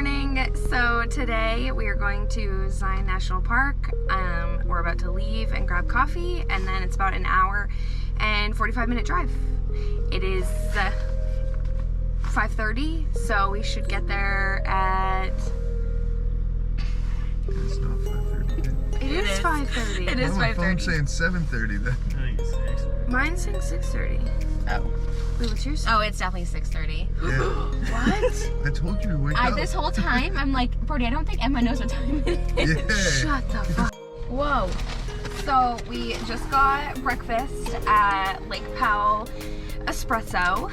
morning. So today we are going to Zion National Park. We're about to leave and grab coffee, and then it's about an hour and 45-minute drive. It is 5:30, so we should get there at... It's not 5:30. It is 5:30. It is 5:30. My phone's saying 7:30 then. I think it's 6. Mine's saying 6:30. Oh. Wait, what's yours? Oh, it's definitely 6:30. Yeah. What? I told you to wake up. This whole time, I'm like, Brody, I don't think Emma knows what time it is. Yeah. Shut the fuck. Whoa. So we just got breakfast at Lake Powell Espresso.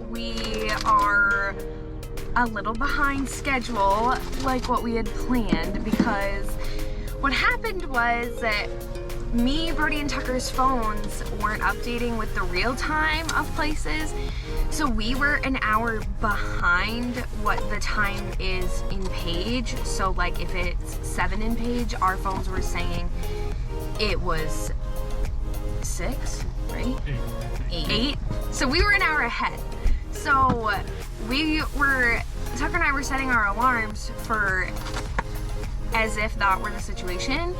We are a little behind schedule, like what we had planned, because what happened was that me, Brody, and Tucker's phones weren't updating with the real time of places, so we were an hour behind what the time is in Page. So like if it's 7 in Page, our phones were saying it was 6, right? 8. So we were an hour ahead. So Tucker and I were setting our alarms for as if that were the situation.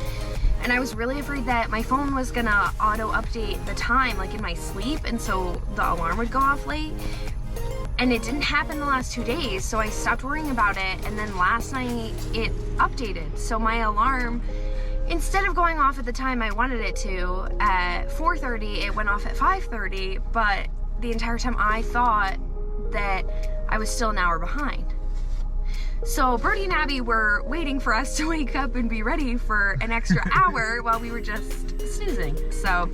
And I was really afraid that my phone was gonna auto-update the time, like in my sleep, and so the alarm would go off late. And it didn't happen the last 2 days, so I stopped worrying about it, and then last night it updated. So my alarm, instead of going off at the time I wanted it to, at 4:30, it went off at 5:30, but the entire time I thought that I was still an hour behind. So Brody and Abby were waiting for us to wake up and be ready for an extra hour while we were just snoozing. So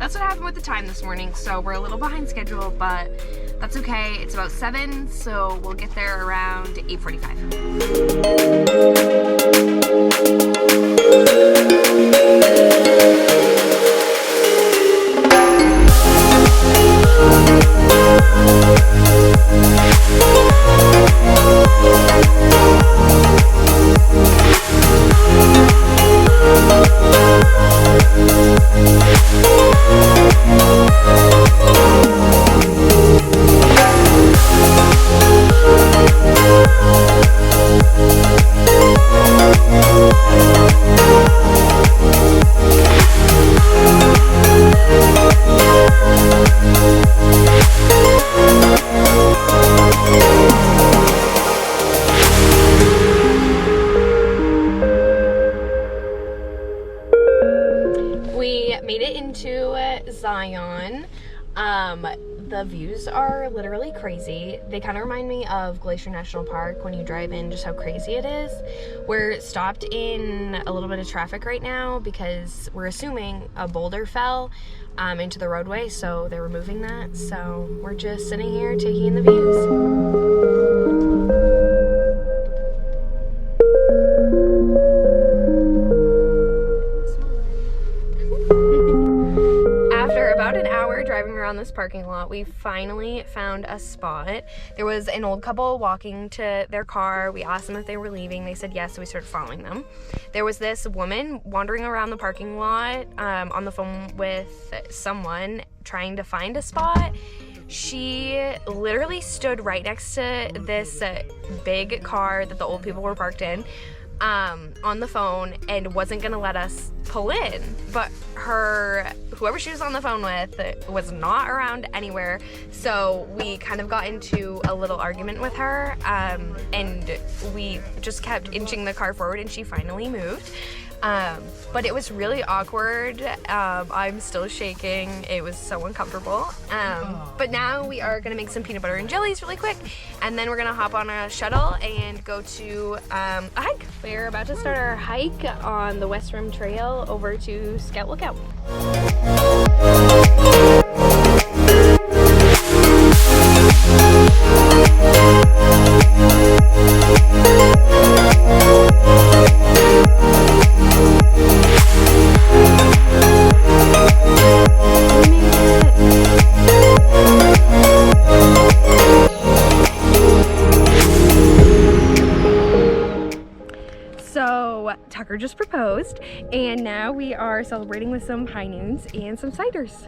that's what happened with the time this morning. So we're a little behind schedule, but that's okay. It's about 7, so we'll get there around 8:45. We made it into Zion. The views are literally crazy. They kind of remind me of Glacier National Park when you drive in, just how crazy it is. We're stopped in a little bit of traffic right now because we're assuming a boulder fell into the roadway, so they're removing that. So we're just sitting here taking in the views. Driving around this parking lot, we finally found a spot. There was an old couple walking to their car. We asked them if they were leaving. They said yes, so we started following them. There was this woman wandering around the parking lot on the phone with someone trying to find a spot. She literally stood right next to this big car that the old people were parked in on the phone and wasn't gonna let us pull in, but whoever she was on the phone with was not around anywhere, so we kind of got into a little argument with her, and we just kept inching the car forward, and she finally moved. But it was really awkward. I'm still shaking. It was so uncomfortable. But now we are gonna make some peanut butter and jellies really quick, and then we're gonna hop on a shuttle and go to a hike. We're about to start our hike on the West Rim Trail over to Scout Lookout. So Tucker just proposed, and now we are celebrating with some high noons and some ciders.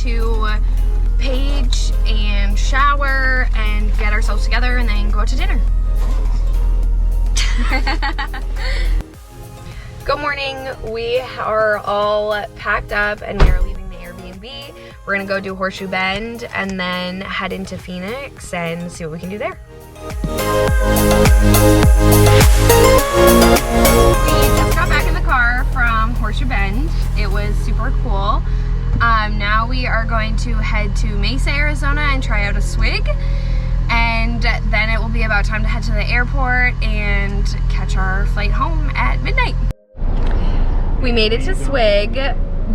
to Paige and shower and get ourselves together and then go out to dinner. Good morning. We are all packed up and we are leaving the Airbnb. We're gonna go do Horseshoe Bend and then head into Phoenix and see what we can do there. We just got back in the car from Horseshoe Bend. It was super cool. Now we are going to head to Mesa, Arizona and try out a swig. And then it will be about time to head to the airport and catch our flight home at midnight. We made it to Swig,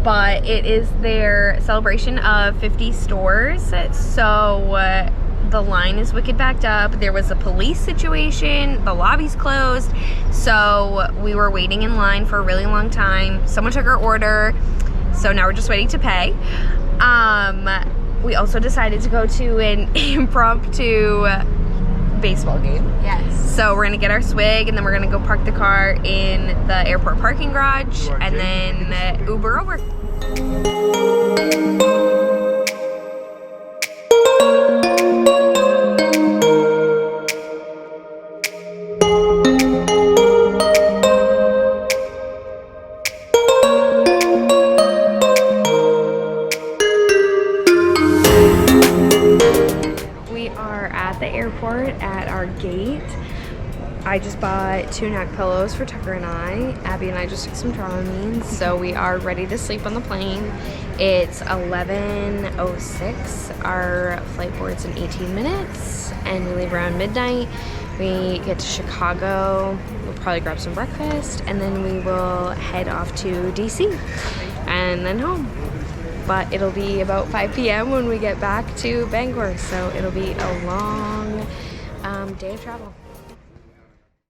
but it is their celebration of 50 stores. So the line is wicked backed up. There was a police situation, the lobby's closed. So we were waiting in line for a really long time. Someone took our order. So now we're just waiting to pay. We also decided to go to an impromptu baseball game. Yes. So we're gonna get our swig and then we're gonna go park the car in the airport parking garage and then Uber over. At our gate. I just bought 2 neck pillows for Tucker and I. Abby and I just took some Dramamine, so we are ready to sleep on the plane. It's 11:06. Our flight board's in 18 minutes, and we leave around midnight. We get to Chicago. We'll probably grab some breakfast, and then we will head off to DC, and then home. But it'll be about 5 p.m. when we get back to Bangor, so it'll be a long day of travel.